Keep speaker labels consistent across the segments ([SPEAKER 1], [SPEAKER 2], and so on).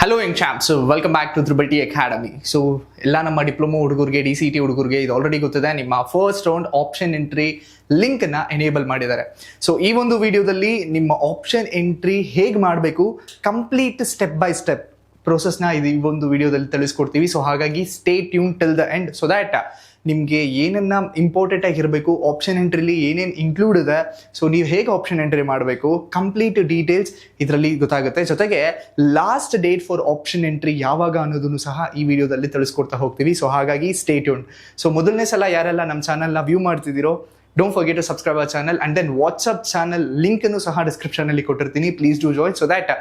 [SPEAKER 1] Hello young champs, welcome back to triple T academy. So ಎಲ್ಲ ನಮ್ಮ diploma ಹುಡುಗರಿಗೆ, DCT ಹುಡುಗರಿಗೆ ಇದು ಆಲ್ರೆಡಿ ಗೊತ್ತಿದೆ. ನಿಮ್ಮ first round option entry link ನ ಎನೇಬಲ್ ಮಾಡಿದ್ದಾರೆ. ಸೊ ಈ ಒಂದು ವಿಡಿಯೋದಲ್ಲಿ ನಿಮ್ಮ ಆಪ್ಷನ್ ಎಂಟ್ರಿ ಹೇಗೆ ಮಾಡಬೇಕು, ಕಂಪ್ಲೀಟ್ ಸ್ಟೆಪ್ ಬೈ ಸ್ಟೆಪ್ ಪ್ರೋಸೆಸ್ನ ಈ ಒಂದು ವಿಡಿಯೋದಲ್ಲಿ ತಿಳಿಸ್ಕೊಡ್ತೀವಿ. ಸೊ ಹಾಗಾಗಿ stay tune till the end so that ನಿಮಗೆ ಏನನ್ನ ಇಂಪಾರ್ಟೆಂಟ್ ಆಗಿರಬೇಕು, ಆಪ್ಷನ್ ಎಂಟ್ರಿಲಿ ಏನೇನು ಇನ್ಕ್ಲೂಡ್ ಇದೆ, ಸೊ ನೀವು ಹೇಗೆ ಆಪ್ಷನ್ ಎಂಟ್ರಿ ಮಾಡಬೇಕು, ಕಂಪ್ಲೀಟ್ ಡೀಟೇಲ್ಸ್ ಇದರಲ್ಲಿ ಗೊತ್ತಾಗುತ್ತೆ. ಜೊತೆಗೆ last date for option entry ಯಾವಾಗ ಅನ್ನೋದನ್ನು ಸಹ ಈ ವಿಡಿಯೋದಲ್ಲಿ ತಿಳಿಸ್ಕೊಡ್ತಾ ಹೋಗ್ತೀವಿ. ಸೊ ಹಾಗಾಗಿ ಸ್ಟೇ ಟ್ಯೂನ್. ಸೊ ಮೊದಲನೇ ಸಲ ಯಾರೆಲ್ಲ ನಮ್ಮ ಚಾನಲ್ನ ವ್ಯೂ ಮಾಡ್ತಿದ್ದೀರೋ, don't forget to subscribe our channel and then WhatsApp channel link ಅನ್ನು ಸಹ ಡಿಸ್ಕ್ರಿಪ್ಷನ್ ಅಲ್ಲಿ ಕೊಟ್ಟಿರ್ತೀನಿ. Please do join so that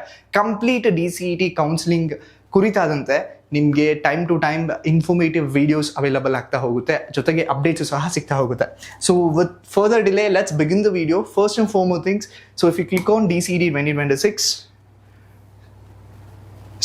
[SPEAKER 1] complete DCT counselling ಕುರಿತಾದಂತೆ ನಿಮಗೆ time to time informative videos available ಆಗ್ತಾ ಹೋಗುತ್ತೆ, ಜೊತೆಗೆ ಅಪ್ಡೇಟ್ಸ್ ಸಹ ಸಿಗ್ತಾ ಹೋಗುತ್ತೆ. So with further delay let's begin the video. First and foremost things, so if you click on DCT 2026,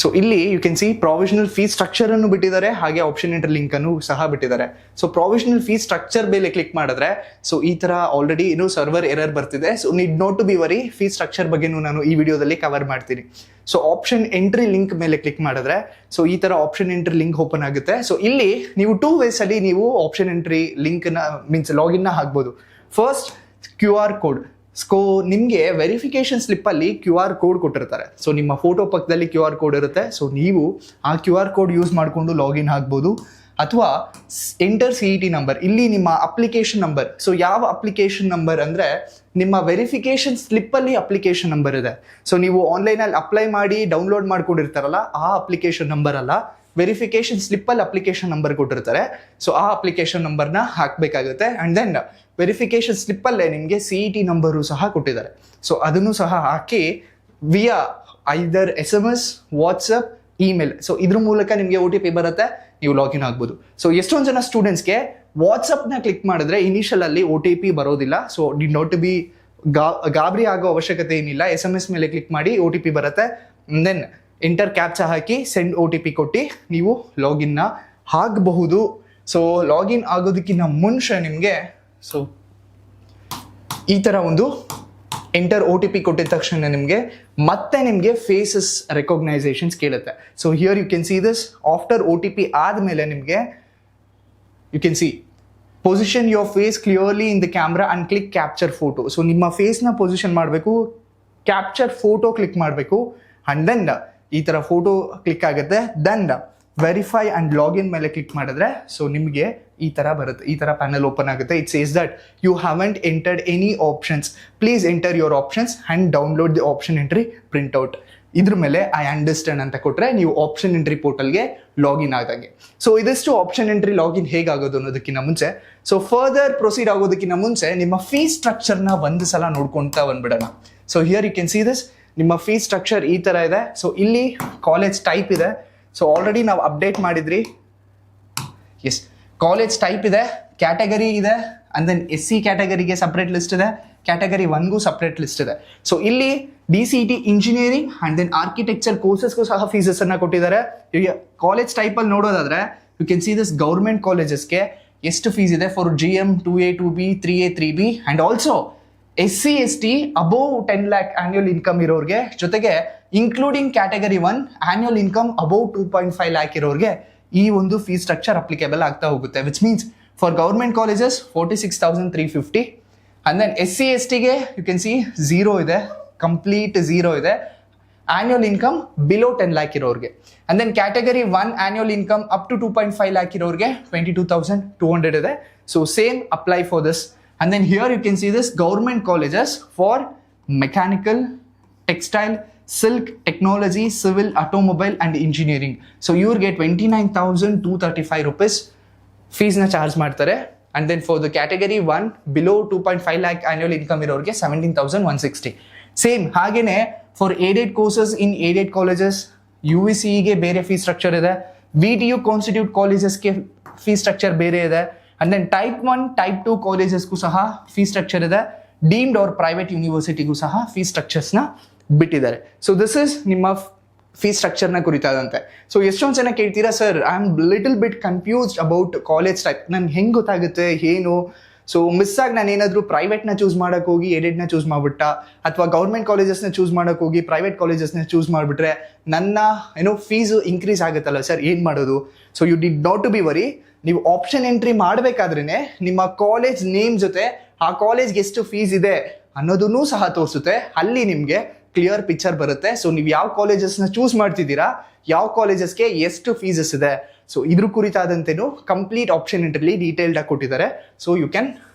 [SPEAKER 1] so ಇಲ್ಲಿ you can see provisional fees structure ಅನ್ನು ಬಿಟ್ಟಿದ್ದಾರೆ, ಹಾಗೆ ಆಪ್ಷನ್ ಎಂಟ್ರಿ ಲಿಂಕ್ ಅನ್ನು ಸಹ ಬಿಟ್ಟಿದ್ದಾರೆ. ಸೊ ಪ್ರಾವಿಷನಲ್ ಫೀಸ್ ಸ್ಟ್ರಕ್ಚರ್ ಮೇಲೆ click ಮಾಡಿದ್ರೆ so ಈ ತರ ಆಲ್ರೆಡಿ ಇನ್ನೂ ಸರ್ವರ್ ಎರರ್ ಬರ್ತಿದೆ. So need not to be worry, fees structure ಬಗ್ಗೆನೂ ನಾನು ಈ ವಿಡಿಯೋದಲ್ಲಿ ಕವರ್ ಮಾಡ್ತೀನಿ. ಸೊ ಆಪ್ಷನ್ ಎಂಟ್ರಿ ಲಿಂಕ್ ಮೇಲೆ ಕ್ಲಿಕ್ ಮಾಡಿದ್ರೆ ಸೊ ಈ ತರ ಆಪ್ಷನ್ ಎಂಟ್ರಿ ಲಿಂಕ್ ಓಪನ್ ಆಗುತ್ತೆ. ಸೊ ಇಲ್ಲಿ ನೀವು 2 ways ಅಲ್ಲಿ ನೀವು ಆಪ್ಷನ್ ಎಂಟ್ರಿ ಲಿಂಕ್ ನ ಮೀನ್ಸ್ ಲಾಗಿನ್ ನ ಹಾಕ್ಬೋದು. First QR code. ಸೊ ನಿಮಗೆ ವೆರಿಫಿಕೇಶನ್ ಸ್ಲಿಪ್ ಅಲ್ಲಿ QR ಕೋಡ್ ಕೊಟ್ಟಿರ್ತಾರೆ. ಸೊ ನಿಮ್ಮ ಫೋಟೋ ಪಕ್ಕದಲ್ಲಿ QR ಕೋಡ್ ಇರುತ್ತೆ. ಸೊ ನೀವು ಆ QR ಕೋಡ್ ಯೂಸ್ ಮಾಡಿಕೊಂಡು ಲಾಗಿನ್ ಆಗ್ಬೋದು. ಅಥವಾ ಎಂಟರ್ CET ನಂಬರ್, ಇಲ್ಲಿ ನಿಮ್ಮ ಅಪ್ಲಿಕೇಶನ್ ನಂಬರ್. ಸೊ ಯಾವ ಅಪ್ಲಿಕೇಶನ್ ನಂಬರ್ ಅಂದ್ರೆ ನಿಮ್ಮ ವೆರಿಫಿಕೇಶನ್ ಸ್ಲಿಪ್ ಅಲ್ಲಿ ಅಪ್ಲಿಕೇಶನ್ ನಂಬರ್ ಇದೆ. ಸೊ ನೀವು ಆನ್ಲೈನ್ ಅಲ್ಲಿ ಅಪ್ಲೈ ಮಾಡಿ ಡೌನ್ಲೋಡ್ ಮಾಡ್ಕೊಂಡಿರ್ತಾರಲ್ಲ, ಆ ಅಪ್ಲಿಕೇಶನ್ ನಂಬರ್ ಅಲ್ಲ, ವೆರಿಫಿಕೇಶನ್ ಸ್ಲಿಪ್ ಅಲ್ಲಿ ಅಪ್ಲಿಕೇಶನ್ ನಂಬರ್ ಕೊಟ್ಟಿರ್ತಾರೆ. ಸೊ ಆ ಅಪ್ಲಿಕೇಶನ್ ನಂಬರ್ನ ಹಾಕಬೇಕಾಗುತ್ತೆ. ಅಂಡ್ ದೆನ್ ವೆರಿಫಿಕೇಶನ್ ಸ್ಲಿಪ್ ಅಲ್ಲೇ ನಿಮಗೆ CET ನಂಬರು ಸಹ ಕೊಟ್ಟಿದ್ದಾರೆ. ಸೊ ಅದನ್ನು ಸಹ ಹಾಕಿ ವಿಯಾ ಐದರ್ SMS, ವಾಟ್ಸಪ್, ಇಮೇಲ್, ಸೊ ಇದ್ರ ಮೂಲಕ ನಿಮಗೆ OTP ಬರುತ್ತೆ, ನೀವು ಲಾಗಿನ್ ಆಗ್ಬೋದು. ಸೊ ಎಷ್ಟೊಂದು ಜನ ಸ್ಟೂಡೆಂಟ್ಸ್ಗೆ ವಾಟ್ಸಪ್ನ ಕ್ಲಿಕ್ ಮಾಡಿದ್ರೆ ಇನಿಷಿಯಲ್ ಅಲ್ಲಿ OTP ಬರೋದಿಲ್ಲ. So did not to B ಗಾಬರಿ ಆಗೋ ಅವಶ್ಯಕತೆ ಏನಿಲ್ಲ. SMS ಮೇಲೆ ಕ್ಲಿಕ್ ಮಾಡಿ OTP ಬರುತ್ತೆ. ದೆನ್ ಎಂಟರ್ ಕ್ಯಾಪ್ಚಾ ಹಾಕಿ ಸೆಂಡ್ OTP ಕೊಟ್ಟು ನೀವು ಲಾಗಿನ್ನ ಆಗಬಹುದು. ಸೊ ಲಾಗಿನ್ ಆಗೋದಕ್ಕಿಂತ ಮುಂಚೆ ನಿಮಗೆ ಸೊ ಈ ಥರ ಒಂದು ಎಂಟರ್ OTP ಕೊಟ್ಟಿದ ತಕ್ಷಣ ಮತ್ತೆ ನಿಮಗೆ ಫೇಸಸ್ ರೆಕಾಗ್ನೈಸೇಷನ್ಸ್ ಕೇಳುತ್ತೆ. So here you can see this. After OTP ಆದಮೇಲೆ ನಿಮಗೆ you can see position your face clearly in the camera and click capture photo. So ನಿಮ್ಮ ಫೇಸ್ನ ಪೊಸಿಷನ್ ಮಾಡಬೇಕು, ಕ್ಯಾಪ್ಚರ್ ಫೋಟೋ ಕ್ಲಿಕ್ ಮಾಡಬೇಕು. ಅಂಡ್ ದೆನ್ ಈ ಥರ photo click ಆಗುತ್ತೆ. Then verify and login ಮೇಲೆ ಕ್ಲಿಕ್ ಮಾಡಿದ್ರೆ ಸೊ ನಿಮಗೆ ಈ ಥರ ಬರುತ್ತೆ, ಈ ಥರ ಪ್ಯಾನಲ್ ಓಪನ್ ಆಗುತ್ತೆ. It says that you haven't entered any options, please enter your options and download the option entry printout. ಇದ್ರ ಮೇಲೆ ಐ ಅಂಡರ್ಸ್ಟ್ಯಾಂಡ್ ಅಂತ ಕೊಟ್ಟರೆ ನೀವು ಆಪ್ಷನ್ ಎಂಟ್ರಿ ಪೋರ್ಟಲ್ಗೆ ಲಾಗಿನ್ ಆದಂಗೆ. ಸೊ ಇದಿಷ್ಟು ಆಪ್ಷನ್ ಎಂಟ್ರಿ ಲಾಗಿನ್ ಹೇಗಾಗೋದು ಅನ್ನೋದಕ್ಕಿಂತ ಮುಂಚೆ, ಸೊ ಫರ್ದರ್ ಪ್ರೊಸೀಡ್ ಆಗೋದಕ್ಕಿಂತ ಮುಂಚೆ ನಿಮ್ಮ ಫೀಸ್ ಸ್ಟ್ರಕ್ಚರ್ನ ಒಂದು ಸಲ ನೋಡ್ಕೊಳ್ತಾ ಬಂದ್ಬಿಡೋಣ. So here you can see this. ನಿಮ್ಮ ಫೀಸ್ ಸ್ಟ್ರಕ್ಚರ್ ಈ ಥರ ಇದೆ. ಸೊ ಇಲ್ಲಿ ಕಾಲೇಜ್ ಟೈಪ್ ಇದೆ. ಸೊ ಆಲ್ರೆಡಿ ನಾವು ಅಪ್ಡೇಟ್ ಮಾಡಿದ್ರಿ. ಎಸ್, ಕಾಲೇಜ್ ಟೈಪ್ ಇದೆ, ಕ್ಯಾಟಗರಿ ಇದೆ, ಅಂಡ್ ದೆನ್ SC ಕ್ಯಾಟಗರಿಗೆ ಸಪ್ರೇಟ್ ಲಿಸ್ಟ್ ಇದೆ, ಕ್ಯಾಟಗರಿ 1ಗೂ ಸಪ್ರೇಟ್ ಲಿಸ್ಟ್ ಇದೆ. ಸೊ ಇಲ್ಲಿ DCT engineering and then architecture ಕೋರ್ಸಸ್ಗೂ ಸಹ ಫೀಸಸ್ ಅನ್ನ ಕೊಟ್ಟಿದ್ದಾರೆ. ಕಾಲೇಜ್ ಟೈಪ್ ಅಲ್ಲಿ ನೋಡೋದಾದ್ರೆ you can see this. Government ಕಾಲೇಜಸ್ಗೆ ಎಷ್ಟು ಫೀಸ್ ಇದೆ for GM 2A 2B 3A 3B and also SC ST above 10 lakh annual income ಇರೋರಿಗೆ, ಜೊತೆಗೆ including category 1 annual income above 2.5 lakh ಇರೋರಿಗೆ ಈ ಒಂದು ಫೀಸ್ ಸ್ಟ್ರಕ್ಚರ್ ಅಪ್ಲಿಕೇಬಲ್ ಆಗ್ತಾ ಹೋಗುತ್ತೆ. Which means for government colleges 46,350 and then SC STಗೆ you can see 0 ಇದೆ, complete 0 ಇದೆ. ಆನ್ಯುವಲ್ ಇನ್ಕಮ್ ಬಿಲೋ 10 lakh ಇರೋರಿಗೆ. And then category 1 annual income up to 2.5 lakh ಇರೋರಿಗೆ 22,200 ಇದೆ. So same apply for this. And then here you can see this government colleges for mechanical, textile, silk, technology, civil, automobile and engineering. So you will get 29,235 rupees fees na charge ಮಾಡ್ತಾರೆ. And then for the category 1 below 2.5 lakh annual income ಇರೋರಿಗೆ 17,160. Same ಹಾಗೇನೆ for aided courses in aided colleges UECಗೆ ಬೇರೆ fees structure ಇದೆ, VTU constitute ಕಾಲೇಜಸ್ಗೆ fees structure ಬೇರೆ ಇದೆ. And then type 1, type 2 ಕಾಲೇಜಸ್ಗೂ ಸಹ ಫೀಸ್ ಸ್ಟ್ರಕ್ಚರ್ ಇದೆ. ಡೀಮ್ಡ್ ಆರ್ ಪ್ರೈವೇಟ್ ಯೂನಿವರ್ಸಿಟಿಗೂ ಸಹ ಫೀಸ್ ಸ್ಟ್ರಕ್ಚರ್ಸ್ನ ಬಿಟ್ಟಿದ್ದಾರೆ. ಸೊ ದಿಸ್ ಇಸ್ ನಿಮ್ಮ ಫೀಸ್ ಸ್ಟ್ರಕ್ಚರ್ನ ಕುರಿತಾದಂತೆ. ಸೊ ಎಷ್ಟೊಂದು ಜನ ಕೇಳ್ತೀರಾ, sir I am little bit confused about college type, ನನ್ಗೆ ಹೆಂಗೆ ಗೊತ್ತಾಗುತ್ತೆ ಏನು? ಸೊ ಮಿಸ್ ಆಗಿ ನಾನು ಏನಾದರೂ ಪ್ರೈವೇಟ್ನ ಚೂಸ್ ಮಾಡಕ್ಕೆ ಹೋಗಿ ಏಡೆಡ್ನ ಚೂಸ್ ಮಾಡ್ಬಿಟ್ಟ, ಅಥವಾ ಗೌರ್ಮೆಂಟ್ ಕಾಲೇಜಸ್ನ ಚೂಸ್ ಮಾಡಕ್ಕೆ ಹೋಗಿ ಪ್ರೈವೇಟ್ ಕಾಲೇಜಸ್ನ ಚೂಸ್ ಮಾಡಿಬಿಟ್ರೆ ನನ್ನ ಫೀಸು ಇನ್ಕ್ರೀಸ್ ಆಗುತ್ತಲ್ಲ ಸರ್, ಏನು ಮಾಡೋದು? So you did not to be worry. ನೀವು ಆಪ್ಷನ್ ಎಂಟ್ರಿ ಮಾಡಬೇಕಾದ್ರೇನೆ ನಿಮ್ಮ ಕಾಲೇಜ್ ನೇಮ್ ಜೊತೆ ಆ ಕಾಲೇಜ್ಗೆ ಎಷ್ಟು ಫೀಸ್ ಇದೆ ಅನ್ನೋದನ್ನೂ ಸಹ ತೋರಿಸುತ್ತೆ. ಅಲ್ಲಿ ನಿಮಗೆ ಕ್ಲಿಯರ್ ಪಿಕ್ಚರ್ ಬರುತ್ತೆ. ಸೊ ನೀವು ಯಾವ ಕಾಲೇಜಸ್ನ ಚೂಸ್ ಮಾಡ್ತಿದ್ದೀರಾ, ಯಾವ ಕಾಲೇಜಸ್ಗೆ ಎಷ್ಟು ಫೀಸಸ್ ಇದೆ, ಸೊ ಇದ್ರ ಕುರಿತಾದಂತೆನೂ ಕಂಪ್ಲೀಟ್ ಆಪ್ಷನ್ ಎಂಟ್ರಿಲಿ ಡೀಟೇಲ್ಡ್ ಆಗಿ ಕೊಟ್ಟಿದ್ದಾರೆ. So you can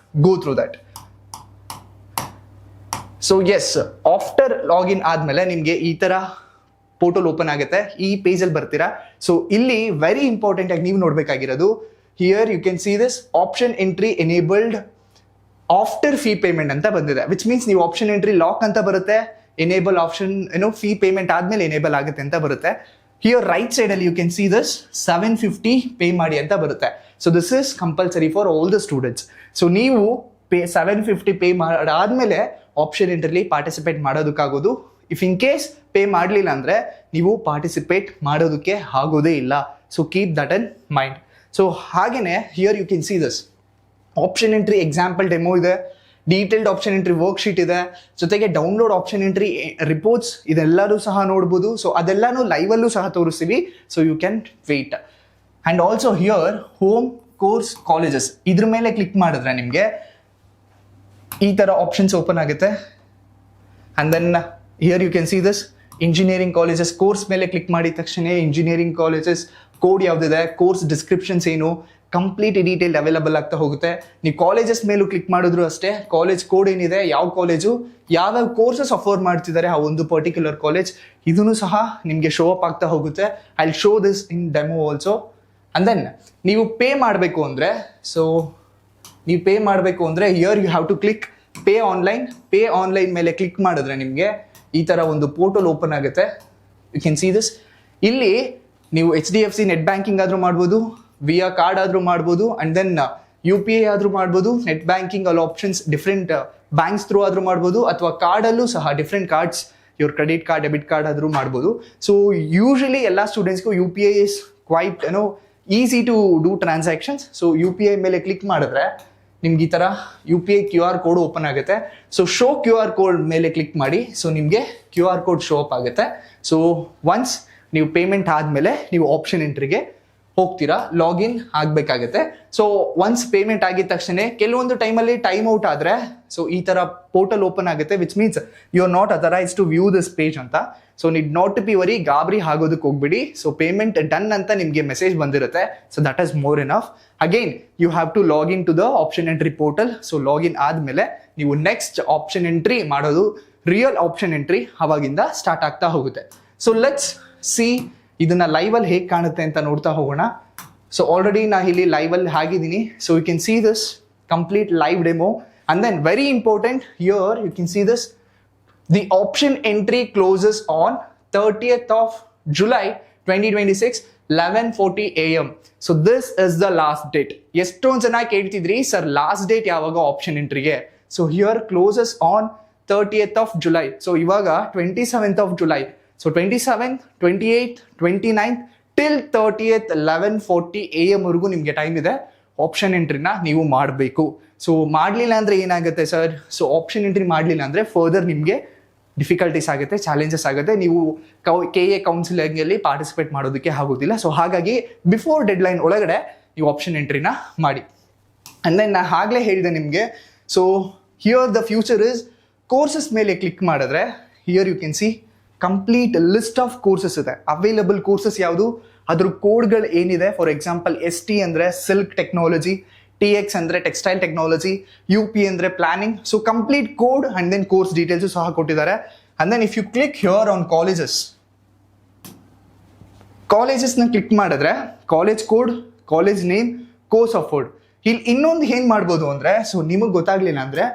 [SPEAKER 1] go through that. So yes, after login ಆದಮೇಲೆ ನಿಮಗೆ ಈ ಥರ ಪೋರ್ಟಲ್ ಓಪನ್ ಆಗುತ್ತೆ. ಈ ಪೇಜಲ್ಲಿ ಬರ್ತೀರಾ. ಸೊ ಇಲ್ಲಿ ವೆರಿ ಇಂಪಾರ್ಟೆಂಟ್ ಆಗಿ ನೀವು ನೋಡಬೇಕಾಗಿರೋದು, here you can see this option entry enabled after fee payment ಅಂತ ಬಂದಿದೆ. ವಿಚ್ ಮೀನ್ಸ್ ನೀವು ಆಪ್ಷನ್ ಎಂಟ್ರಿ ಲಾಕ್ ಅಂತ ಬರುತ್ತೆ, ಎನೇಬಲ್ ಆಪ್ಷನ್ ಫೀ ಪೇಮೆಂಟ್ ಆದಮೇಲೆ ಎನೇಬಲ್ ಆಗುತ್ತೆ ಅಂತ ಬರುತ್ತೆ. ಹಿಯರ್ ರೈಟ್ ಸೈಡಲ್ಲಿ you can see this 750 pay ಮಾಡಿ ಅಂತ ಬರುತ್ತೆ. So this is compulsory for all the students. So ನೀವು 750 ಪೇ ಮಾಡಾದ್ಮೇಲೆ ಆಪ್ಷನ್ ಎಂಟ್ರಿಲಿ ಪಾರ್ಟಿಸಿಪೇಟ್ ಮಾಡೋದಕ್ಕಾಗೋದು. ಇಫ್ ಇನ್ ಕೇಸ್ ಪೇ ಮಾಡಲಿಲ್ಲ ಅಂದರೆ ನೀವು ಪಾರ್ಟಿಸಿಪೇಟ್ ಮಾಡೋದಕ್ಕೆ ಆಗೋದೇ ಇಲ್ಲ. So keep that in mind. So ಹಾಗೆಯೇ here you can see this option entry example demo ಇದೆ, ಡೀಟೇಲ್ಡ್ ಆಪ್ಷನ್ ಎಂಟ್ರಿ ವರ್ಕ್ಶೀಟ್ ಇದೆ, ಜೊತೆಗೆ ಡೌನ್ಲೋಡ್ ಆಪ್ಷನ್ ಎಂಟ್ರಿ ರಿಪೋರ್ಟ್ಸ್ ಇದೆಲ್ಲರೂ ಸಹ ನೋಡ್ಬೋದು. ಸೊ ಅದೆಲ್ಲನೂ ಲೈವಲ್ಲೂ ಸಹ ತೋರಿಸ್ತೀವಿ. So you can wait. And also here home course colleges ಇದ್ರ ಮೇಲೆ ಕ್ಲಿಕ್ ಮಾಡಿದ್ರೆ ನಿಮಗೆ ಈ ಥರ ಆಪ್ಷನ್ಸ್ ಓಪನ್ ಆಗುತ್ತೆ. And then here you can see this engineering colleges. Course ಮೇಲೆ ಕ್ಲಿಕ್ ಮಾಡಿದ ತಕ್ಷಣ ಇಂಜಿನಿಯರಿಂಗ್ ಕಾಲೇಜಸ್ ಕೋಡ್ ಯಾವುದಿದೆ, ಕೋರ್ಸ್ ಡಿಸ್ಕ್ರಿಪ್ಷನ್ಸ್ ಏನು, ಕಂಪ್ಲೀಟ್ ಡೀಟೇಲ್ ಅವೈಲಬಲ್ ಆಗ್ತಾ ಹೋಗುತ್ತೆ. ನೀವು ಕಾಲೇಜಸ್ ಮೇಲೂ ಕ್ಲಿಕ್ ಮಾಡಿದ್ರು ಅಷ್ಟೇ, ಕಾಲೇಜ್ ಕೋಡ್ ಏನಿದೆ, ಯಾವ ಕಾಲೇಜು ಯಾವ್ಯಾವ ಕೋರ್ಸಸ್ ಅಫೋರ್ ಮಾಡ್ತಿದ್ದಾರೆ ಆ ಒಂದು ಪರ್ಟಿಕ್ಯುಲರ್ ಕಾಲೇಜ್, ಇದನ್ನು ಸಹ ನಿಮಗೆ ಶೋ ಅಪ್ ಆಗ್ತಾ ಹೋಗುತ್ತೆ. I will show this in demo also. And then ನೀವು ಪೇ ಮಾಡಬೇಕು ಅಂದರೆ, ಸೊ ನೀವು ಪೇ ಮಾಡಬೇಕು ಅಂದರೆ here you have to click pay online. Pay online ಮೇಲೆ ಕ್ಲಿಕ್ ಮಾಡಿದ್ರೆ ನಿಮಗೆ ಈ ಥರ ಒಂದು ಪೋರ್ಟಲ್ ಓಪನ್ ಆಗುತ್ತೆ. You can see this. ಇಲ್ಲಿ ನೀವು HDFC ನೆಟ್ ಬ್ಯಾಂಕಿಂಗ್ ಆದರೂ ಮಾಡ್ಬೋದು, ವಿಯಾ ಕಾರ್ಡ್ ಆದರೂ ಮಾಡ್ಬೋದು, ಆ್ಯಂಡ್ ದೆನ್ UPI ಆದರೂ ಮಾಡ್ಬೋದು. ನೆಟ್ ಬ್ಯಾಂಕಿಂಗ್ ಅಲ್ಲಿ ಆಪ್ಷನ್ಸ್ ಡಿಫ್ರೆಂಟ್ ಬ್ಯಾಂಕ್ಸ್ ಥ್ರೂ ಆದರೂ ಮಾಡ್ಬೋದು, ಅಥವಾ ಕಾರ್ಡಲ್ಲೂ ಸಹ ಡಿಫ್ರೆಂಟ್ ಕಾರ್ಡ್ಸ್, ಇವ್ರ ಕ್ರೆಡಿಟ್ ಕಾರ್ಡ್, ಡೆಬಿಟ್ ಕಾರ್ಡ್ ಆದರೂ ಮಾಡ್ಬೋದು. ಸೊ ಯೂಶಲಿ ಎಲ್ಲ ಸ್ಟೂಡೆಂಟ್ಸ್ಗೂ UPI is quite easy to do transactions. So UPI ಮೇಲೆ ಕ್ಲಿಕ್ ಮಾಡಿದ್ರೆ ನಿಮ್ಗೆ ಈ ಥರ UPI QR ಕೋಡ್ ಓಪನ್ ಆಗುತ್ತೆ. ಸೊ ಶೋ QR ಕೋಡ್ ಮೇಲೆ ಕ್ಲಿಕ್ ಮಾಡಿ. ಸೊ ನಿಮಗೆ QR ಕೋಡ್ ಶೋ ಅಪ್ ಆಗುತ್ತೆ. ಸೊ ಒನ್ಸ್ ನೀವು ಪೇಮೆಂಟ್ ಆದಮೇಲೆ ನೀವು ಆಪ್ಷನ್ ಎಂಟ್ರಿಗೆ ಹೋಗ್ತೀರಾ, ಲಾಗಿನ್ ಆಗಬೇಕಾಗುತ್ತೆ. ಸೊ ಒನ್ಸ್ ಪೇಮೆಂಟ್ ಆಗಿದ ತಕ್ಷಣ ಕೆಲವೊಂದು ಟೈಮಲ್ಲಿ ಟೈಮ್ ಔಟ್ ಆದರೆ ಸೊ ಈ ಥರ ಪೋರ್ಟಲ್ ಓಪನ್ ಆಗುತ್ತೆ. Which means you are not authorise to view this page ಅಂತ. So need not to be worry, ಗಾಬರಿ ಆಗೋದಕ್ಕೆ ಹೋಗ್ಬಿಡಿ. ಸೊ ಪೇಮೆಂಟ್ ಡನ್ ಅಂತ ನಿಮಗೆ ಮೆಸೇಜ್ ಬಂದಿರುತ್ತೆ. So that is more enough. Again you have to login to the option entry portal. So login ಆದಮೇಲೆ ನೀವು next option entry ಮಾಡೋದು, ರಿಯಲ್ ಆಪ್ಷನ್ ಎಂಟ್ರಿ ಅವಾಗಿಂದ ಸ್ಟಾರ್ಟ್ ಆಗ್ತಾ ಹೋಗುತ್ತೆ. ಸೊ ಲೆಟ್ಸ್ ಸಿ ಇದನ್ನ ಲೈವಲ್ಲಿ ಹೇಗೆ ಕಾಣುತ್ತೆ ಅಂತ ನೋಡ್ತಾ ಹೋಗೋಣ. ಸೊ ಆಲ್ರೆಡಿ ನಾ ಇಲ್ಲಿ ಲೈವಲ್ಲಿ ಹಾಕಿದ್ದೀನಿ. So you can see this complete live demo. And then very important, here you can see this the option entry closes on 30th of July 2026 11:40 AM. So this is the last date. ಎಷ್ಟೊಂದು ಜನ ಕೇಳ್ತಿದ್ರಿ sir last date ಯಾವಾಗ option ಎಂಟ್ರಿಗೆ. So here closes on 30th of July. So ಇವಾಗ 27th of July. So 27th, 28th, 29th till 30th 11:40 AM ವರೆಗೂ ನಿಮಗೆ time ಇದೆ. Option ಎಂಟ್ರಿನ ನೀವು ಮಾಡಬೇಕು. ಸೊ ಮಾಡಲಿಲ್ಲ ಅಂದರೆ ಏನಾಗುತ್ತೆ ಸರ್? ಸೊ ಆಪ್ಷನ್ ಎಂಟ್ರಿ ಮಾಡಲಿಲ್ಲ ಅಂದರೆ ಫರ್ದರ್ ನಿಮಗೆ ಡಿಫಿಕಲ್ಟೀಸ್ ಆಗುತ್ತೆ, ಚಾಲೆಂಜಸ್ ಆಗುತ್ತೆ. ನೀವು KA ಕೌನ್ಸಿಲಿಂಗಲ್ಲಿ ಪಾರ್ಟಿಸಿಪೇಟ್ ಮಾಡೋದಕ್ಕೆ ಆಗೋದಿಲ್ಲ. ಸೊ ಹಾಗಾಗಿ ಬಿಫೋರ್ ಡೆಡ್ಲೈನ್ ಒಳಗಡೆ ನೀವು ಆಪ್ಷನ್ ಎಂಟ್ರಿನ ಮಾಡಿ. ಆ್ಯಂಡ್ ದೆನ್ ನಾನು ಆಗಲೇ ಹೇಳಿದೆ ನಿಮಗೆ. So here the future is courses ಮೇಲೆ ಕ್ಲಿಕ್ ಮಾಡಿದ್ರೆ here you can see complete list of courses ಇದೆ. ಅವೈಲಬಲ್ ಕೋರ್ಸಸ್ ಯಾವುದು, ಅದ್ರ ಕೋಡ್ಗಳು ಏನಿದೆ. ಫಾರ್ ಎಕ್ಸಾಂಪಲ್ ST ಅಂದರೆ ಸಿಲ್ಕ್ ಟೆಕ್ನಾಲಜಿ, TX ಅಂದರೆ ಟೆಕ್ಸ್ಟೈಲ್ ಟೆಕ್ನಾಲಜಿ, UP ಅಂದರೆ planning. So complete code and then course details ಸಹ ಕೊಟ್ಟಿದ್ದಾರೆ. And then if you click here on ಕಾಲೇಜಸ್ನ ಕ್ಲಿಕ್ ಮಾಡಿದ್ರೆ college code, college name, course offered. ಇಲ್ಲಿ ಇನ್ನೊಂದು ಏನು ಮಾಡ್ಬೋದು ಅಂದರೆ, ಸೊ ನಿಮಗೆ ಗೊತ್ತಾಗಲಿಲ್ಲ ಅಂದರೆ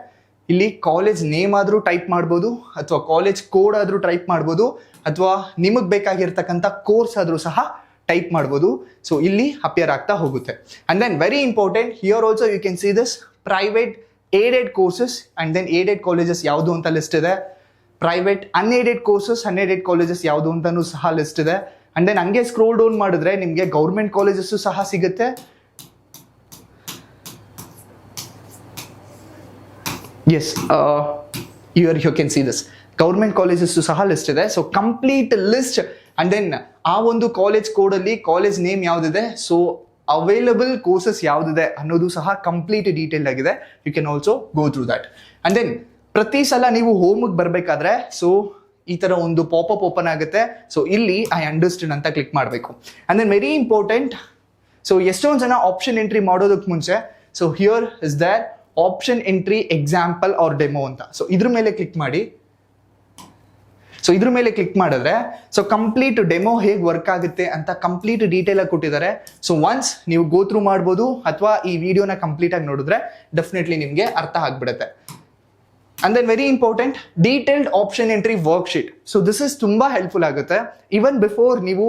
[SPEAKER 1] ಇಲ್ಲಿ ಕಾಲೇಜ್ ನೇಮ್ ಆದರೂ ಟೈಪ್ ಮಾಡ್ಬೋದು, ಅಥವಾ ಕಾಲೇಜ್ ಕೋಡ್ ಆದರೂ ಟೈಪ್ ಮಾಡ್ಬೋದು, ಅಥವಾ ನಿಮಗೆ ಬೇಕಾಗಿರ್ತಕ್ಕಂಥ ಕೋರ್ಸ್ ಆದರೂ ಸಹ ಟೈಪ್ ಮಾಡ್ಬೋದು. ಸೊ ಇಲ್ಲಿ ಅಪಿಯರ್ ಆಗ್ತಾ ಹೋಗುತ್ತೆ. And then very important, here also you can see this private aided courses and then aided colleges ಯಾವುದು ಅಂತ ಲಿಸ್ಟ್ ಇದೆ. Private unaided courses, unaided colleges ಯಾವುದು ಅಂತಲೂ ಸಹ ಲಿಸ್ಟ್ ಇದೆ. ಆ್ಯಂಡ್ ದೆನ್ ಹಂಗೆ ಸ್ಕ್ರೋಲ್ ಡೌನ್ ಮಾಡಿದ್ರೆ ನಿಮಗೆ ಗೌರ್ಮೆಂಟ್ ಕಾಲೇಜಸ್ಸು ಸಹ ಸಿಗುತ್ತೆ. Yes, you can see this government colleges ಸಹ ಲಿಸ್ಟ್ ಇದೆ. So complete list and then ಆ ಒಂದು ಕಾಲೇಜ್ ಕೋಡಲ್ಲಿ ಕಾಲೇಜ್ ನೇಮ್ ಯಾವುದಿದೆ, ಸೊ ಅವೈಲಬಲ್ ಕೋರ್ಸಸ್ ಯಾವುದಿದೆ ಅನ್ನೋದು ಸಹ ಕಂಪ್ಲೀಟ್ ಡೀಟೇಲ್ ಆಗಿದೆ. You can also go through that. And then ಪ್ರತಿ ಸಲ ನೀವು ಹೋಮಿಗೆ ಬರಬೇಕಾದ್ರೆ ಸೊ ಈ ಥರ ಒಂದು ಪಾಪಪ್ ಓಪನ್ ಆಗುತ್ತೆ. ಸೊ ಇಲ್ಲಿ ಐ ಅಂಡರ್ಸ್ಟ್ಯಾಂಡ್ ಅಂತ ಕ್ಲಿಕ್ ಮಾಡಬೇಕು. And then very important, so ಎಷ್ಟೊಂದು ಜನ ಆಪ್ಷನ್ ಎಂಟ್ರಿ ಮಾಡೋದಕ್ಕೆ ಮುಂಚೆ so here is there option entry example or demo ಅಂತ. ಸೊ ಇದ್ರ ಮೇಲೆ ಕ್ಲಿಕ್ ಮಾಡಿ. ಸೊ ಇದ್ರ ಮೇಲೆ ಕ್ಲಿಕ್ ಮಾಡಿದ್ರೆ ಸೊ ಕಂಪ್ಲೀಟ್ ಡೆಮೋ ಹೇಗೆ ವರ್ಕ್ ಆಗುತ್ತೆ ಅಂತ ಕಂಪ್ಲೀಟ್ ಡೀಟೇಲ್ ಆಗಿ ಕೊಟ್ಟಿದ್ದಾರೆ. ಸೊ ಒನ್ಸ್ ನೀವು ಗೋ ಥ್ರೂ ಮಾಡ್ಬೋದು ಅಥವಾ ಈ ವಿಡಿಯೋನ ಕಂಪ್ಲೀಟ್ ಆಗಿ ನೋಡಿದ್ರೆ ಡೆಫಿನೆಟ್ಲಿ ನಿಮಗೆ ಅರ್ಥ ಆಗ್ಬಿಡುತ್ತೆ. And then very important, detailed option entry worksheet. So this is ತುಂಬಾ ಹೆಲ್ಪ್ಫುಲ್ ಆಗುತ್ತೆ. ಈವನ್ ಬಿಫೋರ್ ನೀವು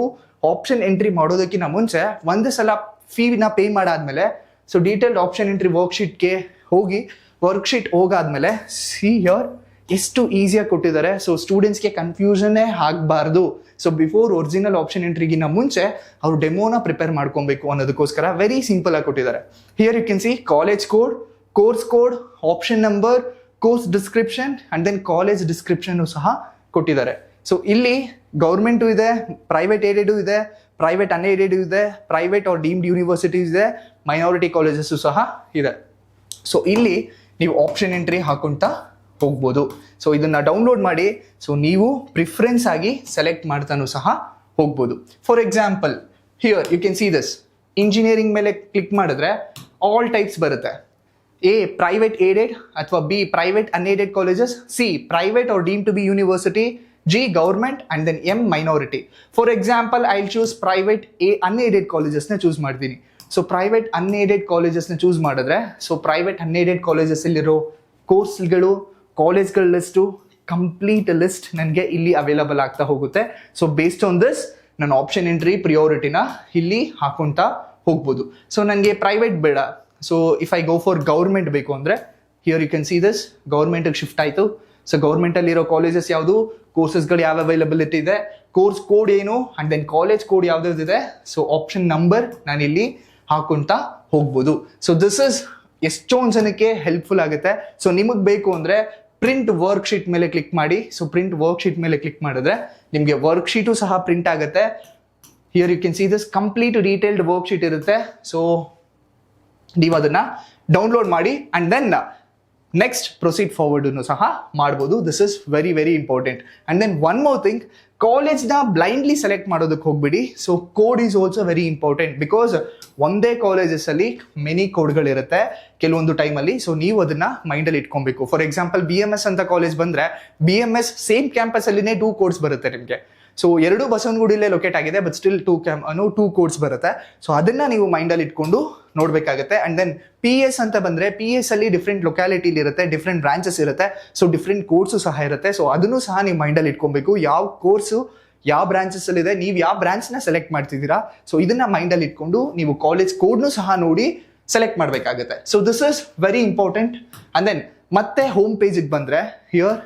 [SPEAKER 1] ಆಪ್ಷನ್ ಎಂಟ್ರಿ ಮಾಡೋದಕ್ಕಿಂತ ಮುಂಚೆ ಒಂದು ಸಲ ಫೀನ ಪೇ ಮಾಡಾದ್ಮೇಲೆ ಸೊ ಡೀಟೇಲ್ಡ್ ಆಪ್ಷನ್ ಎಂಟ್ರಿ ವರ್ಕ್ಶೀಟ್ಗೆ ಹೋಗಿ ವರ್ಕ್ಶೀಟ್ ಹೋಗಾದ್ಮೇಲೆ ಸಿ ಹಿಯರ್ ಎಷ್ಟು ಈಸಿಯಾಗಿ ಕೊಟ್ಟಿದ್ದಾರೆ. ಸೊ ಸ್ಟೂಡೆಂಟ್ಸ್ಗೆ ಕನ್ಫ್ಯೂಷನ್ನೇ ಆಗಬಾರ್ದು. ಸೊ ಬಿಫೋರ್ ಒರಿಜಿನಲ್ ಆಪ್ಷನ್ ಎಂಟ್ರಿಗಿನ್ನ ಮುಂಚೆ ಅವರು ಡೆಮೋನ ಪ್ರಿಪೇರ್ ಮಾಡ್ಕೊಬೇಕು ಅನ್ನೋದಕ್ಕೋಸ್ಕರ ವೆರಿ ಸಿಂಪಲ್ ಆಗಿ ಕೊಟ್ಟಿದ್ದಾರೆ. Here you can see college code, course code, option number, course description and then college description ಸಹ ಕೊಟ್ಟಿದ್ದಾರೆ. ಸೊ ಇಲ್ಲಿ ಗೌರ್ಮೆಂಟು ಇದೆ, ಪ್ರೈವೇಟ್ ಏಡೆಡು ಇದೆ, ಪ್ರೈವೇಟ್ ಅನ್ಏಡೆಡು ಇದೆ, ಪ್ರೈವೇಟ್ ಆರ್ ಡೀಮ್ಡ್ ಯೂನಿವರ್ಸಿಟೀಸ್ ಇದೆ, ಮೈನಾರಿಟಿ ಕಾಲೇಜಸ್ಸು ಸಹ ಇದೆ. ಸೊ ಇಲ್ಲಿ ನೀವು ಆಪ್ಷನ್ ಎಂಟ್ರಿ ಹಾಕೊಂತ ಹೋಗ್ಬೋದು. ಸೊ ಇದನ್ನ ಡೌನ್ಲೋಡ್ ಮಾಡಿ ಸೊ ನೀವು ಪ್ರಿಫರೆನ್ಸ್ ಆಗಿ ಸೆಲೆಕ್ಟ್ ಮಾಡ್ತಾನೂ ಸಹ ಹೋಗ್ಬೋದು. For example here you can see this engineering ಮೇಲೆ ಕ್ಲಿಕ್ ಮಾಡಿದ್ರೆ ಆಲ್ ಟೈಪ್ಸ್ ಬರುತ್ತೆ. ಎ ಪ್ರೈವೇಟ್ ಏಡೆಡ್ ಅಥವಾ B private unaided colleges, C private or deemed to be university, G government and then M minority. For example I will choose private unaided ಕಾಲೇಜಸ್ನ choose ಮಾಡ್ತೀನಿ. So private unaided ಕಾಲೇಜಸ್ನ choose ಮಾಡಿದ್ರೆ so private unaided ಕಾಲೇಜಸ್ಸಲ್ಲಿರೋ ಕೋರ್ಸ್ಗಳು, ಕಾಲೇಜ್ಗಳ list, complete list ನನಗೆ ಇಲ್ಲಿ available ಆಗ್ತಾ ಹೋಗುತ್ತೆ. ಸೊ ಬೇಸ್ಡ್ ಆನ್ ದಿಸ್ ನಾನು ಆಪ್ಷನ್ ಎಂಟ್ರಿ ಪ್ರಿಯಾರಿಟಿನ ಇಲ್ಲಿ ಹಾಕೊಂತ ಹೋಗ್ಬೋದು. ಸೊ ನನಗೆ ಪ್ರೈವೇಟ್ ಬೇಡ, so if I go for government ಬೇಕು ಅಂದರೆ here you can see this ಗೌರ್ಮೆಂಟಿಗೆ ಶಿಫ್ಟ್ ಆಯಿತು. ಸೊ ಗೌರ್ಮೆಂಟಲ್ಲಿರೋ ಕಾಲೇಜಸ್ ಯಾವುದು, ಕೋರ್ಸಸ್ಗಳು ಯಾವ ಅವೈಲಬಿಲಿಟಿ ಇದೆ, ಕೋರ್ಸ್ ಕೋಡ್ ಏನು ಅಂಡ್ ದೆನ್ ಕಾಲೇಜ್ ಕೋಡ್ ಯಾವ್ದಾವ್ದಿದೆ, ಸೊ ಆಪ್ಷನ್ ನಂಬರ್ ನಾನಿಲ್ಲಿ ಹಾಕೊಂತ ಹೋಗ್ಬೋದು. ಸೊ ದಿಸ್ ಇಸ್ ಎಷ್ಟೊಂದು ಜನಕ್ಕೆ ಹೆಲ್ಪ್ಫುಲ್ ಆಗುತ್ತೆ. ಸೊ ನಿಮಗೆ ಬೇಕು ಅಂದರೆ ಪ್ರಿಂಟ್ ವರ್ಕ್ಶೀಟ್ ಮೇಲೆ ಕ್ಲಿಕ್ ಮಾಡಿ. ಸೊ ಪ್ರಿಂಟ್ ವರ್ಕ್ಶೀಟ್ ಮೇಲೆ ಕ್ಲಿಕ್ ಮಾಡಿದ್ರೆ ನಿಮಗೆ ವರ್ಕ್ಶೀಟು ಸಹ ಪ್ರಿಂಟ್ ಆಗುತ್ತೆ. Here you can see this complete detailed worksheet ಇರುತ್ತೆ. ಸೊ ನೀವು ಅದನ್ನ ಡೌನ್ಲೋಡ್ ಮಾಡಿ and then next proceed forward ಸಹ ಮಾಡ್ಬೋದು. This is very very important. And then one more thing, ಕಾಲೇಜ್ನ ಬ್ಲೈಂಡ್ಲಿ ಸೆಲೆಕ್ಟ್ ಮಾಡೋದಕ್ಕೆ ಹೋಗ್ಬಿಡಿ. So code is also very important because ಒಂದೇ ಕಾಲೇಜಸ್ಸಲ್ಲಿ ಮೆನಿ ಕೋಡ್ಗಳಿರುತ್ತೆ ಕೆಲವೊಂದು ಟೈಮಲ್ಲಿ. ಸೊ ನೀವು ಅದನ್ನ ಮೈಂಡಲ್ಲಿ ಇಟ್ಕೊಬೇಕು. ಫಾರ್ ಎಕ್ಸಾಂಪಲ್ BMS ಅಂತ ಕಾಲೇಜ್ ಬಂದರೆ BMS ಸೇಮ್ ಕ್ಯಾಂಪಸಲ್ಲಿನೇ 2 ಕೋಡ್ಸ್ ಬರುತ್ತೆ ನಿಮಗೆ. ಸೊ ಎರಡು ಬಸವನಗುಡಿಲೇ ಲೊಕೇಟ್ ಆಗಿದೆ ಬಟ್ ಸ್ಟಿಲ್ 2 ಕೋಡ್ಸ್ ಬರುತ್ತೆ. ಸೊ ಅದನ್ನ ನೀವು ಮೈಂಡಲ್ಲಿ ಇಟ್ಕೊಂಡು ನೋಡಬೇಕಾಗುತ್ತೆ. ಅಂಡ್ ದೆನ್ PS ಅಂತ ಬಂದರೆ PS ಅಲ್ಲಿ ಡಿಫ್ರೆಂಟ್ ಲೊಕ್ಯಾಲಿಟಿಲಿ ಇರುತ್ತೆ, ಡಿಫ್ರೆಂಟ್ ಬ್ರಾಂಚಸ್ ಇರುತ್ತೆ, ಸೊ ಡಿಫ್ರೆಂಟ್ ಕೋರ್ಸು ಸಹ ಇರುತ್ತೆ. ಸೊ ಅದನ್ನು ಸಹ ನೀವು ಮೈಂಡಲ್ಲಿ ಇಟ್ಕೊಬೇಕು. ಯಾವ ಕೋರ್ಸು ಯಾವ ಬ್ರಾಂಚಸ್ ಅಲ್ಲಿ ಇದೆ, ನೀವು ಯಾವ ಬ್ರಾಂಚ್ನ ಸೆಲೆಕ್ಟ್ ಮಾಡ್ತಿದ್ದೀರಾ, ಸೊ ಇದನ್ನ ಮೈಂಡಲ್ಲಿ ಇಟ್ಕೊಂಡು ನೀವು ಕಾಲೇಜ್ ಕೋಡ್ನು ಸಹ ನೋಡಿ ಸೆಲೆಕ್ಟ್ ಮಾಡಬೇಕಾಗುತ್ತೆ. So this is very important. And then ಮತ್ತೆ ಹೋಮ್ ಪೇಜಿಗೆ ಬಂದರೆ here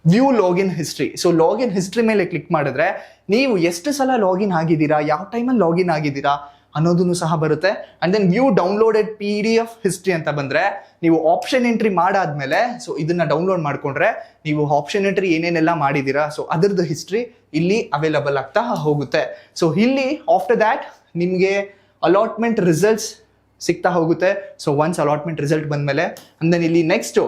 [SPEAKER 1] view login history. So login history ಮೇಲೆ ಕ್ಲಿಕ್ ಮಾಡಿದ್ರೆ ನೀವು ಎಷ್ಟು ಸಲ ಲಾಗಿನ್ ಆಗಿದ್ದೀರಾ, ಯಾವ ಟೈಮಲ್ಲಿ ಲಾಗಿನ್ ಆಗಿದ್ದೀರಾ ಅನ್ನೋದನ್ನು ಸಹ ಬರುತ್ತೆ. And then view downloaded PDF history ಅಂತ ಬಂದರೆ ನೀವು ಆಪ್ಷನ್ ಎಂಟ್ರಿ ಮಾಡಾದ್ಮೇಲೆ ಸೊ ಇದನ್ನ ಡೌನ್ಲೋಡ್ ಮಾಡಿಕೊಂಡ್ರೆ ನೀವು ಆಪ್ಷನ್ ಎಂಟ್ರಿ ಏನೇನೆಲ್ಲ ಮಾಡಿದ್ದೀರಾ ಸೊ ಅದರದ್ದು ಹಿಸ್ಟ್ರಿ ಇಲ್ಲಿ ಅವೈಲಬಲ್ ಆಗ್ತಾ ಹೋಗುತ್ತೆ. ಸೊ ಇಲ್ಲಿ ಆಫ್ಟರ್ ದ್ಯಾಟ್ ನಿಮಗೆ ಅಲಾಟ್ಮೆಂಟ್ ರಿಸಲ್ಟ್ಸ್ ಸಿಗ್ತಾ ಹೋಗುತ್ತೆ. ಸೊ ಒನ್ಸ್ ಅಲಾಟ್ಮೆಂಟ್ ರಿಸಲ್ಟ್ ಬಂದಮೇಲೆ ಅಂಡ್ ದೆನ್ ಇಲ್ಲಿ ನೆಕ್ಸ್ಟ್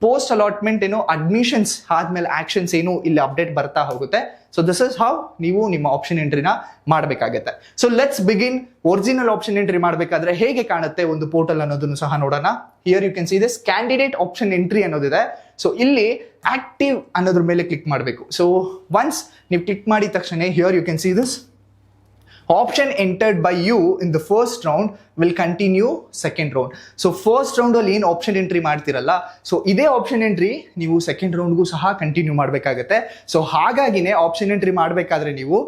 [SPEAKER 1] ಪೋಸ್ಟ್ ಅಲಾಟ್ಮೆಂಟ್ ಏನು ಅಡ್ಮಿಷನ್ಸ್ ಆದ್ಮೇಲೆ ಆಕ್ಷನ್ಸ್ ಏನು ಇಲ್ಲಿ ಅಪ್ಡೇಟ್ ಬರ್ತಾ ಹೋಗುತ್ತೆ. ಸೊ ದಿಸ್ ಇಸ್ ಹೌ ನೀವು ನಿಮ್ಮ ಆಪ್ಷನ್ ಎಂಟ್ರಿನ ಮಾಡಬೇಕಾಗುತ್ತೆ. So let's begin. Original option entry ಮಾಡಬೇಕಾದ್ರೆ ಹೇಗೆ ಕಾಣುತ್ತೆ ಒಂದು ಪೋರ್ಟಲ್ ಅನ್ನೋದನ್ನು ಸಹ ನೋಡೋಣ. Here you can see this candidate option entry ಅನ್ನೋದಿದೆ. ಸೊ ಇಲ್ಲಿ ಆಕ್ಟಿವ್ ಅನ್ನೋದ್ರ ಮೇಲೆ ಕ್ಲಿಕ್ ಮಾಡಬೇಕು. ಸೊ ಒನ್ಸ್ ನೀವು ಕ್ಲಿಕ್ ಮಾಡಿದ ತಕ್ಷಣ here you can see this option entered by you in the first round will continue second round. So first ರೌಂಡಲ್ಲಿ ಏನು ಆಪ್ಷನ್ ಎಂಟ್ರಿ ಮಾಡ್ತಿರಲ್ಲ ಸೊ ಇದೇ ಆಪ್ಷನ್ ಎಂಟ್ರಿ ನೀವು ಸೆಕೆಂಡ್ ರೌಂಡ್ಗೂ ಸಹ ಕಂಟಿನ್ಯೂ ಮಾಡಬೇಕಾಗತ್ತೆ. ಸೊ ಹಾಗಾಗಿನೇ ಆಪ್ಷನ್ ಎಂಟ್ರಿ ಮಾಡಬೇಕಾದ್ರೆ ನೀವು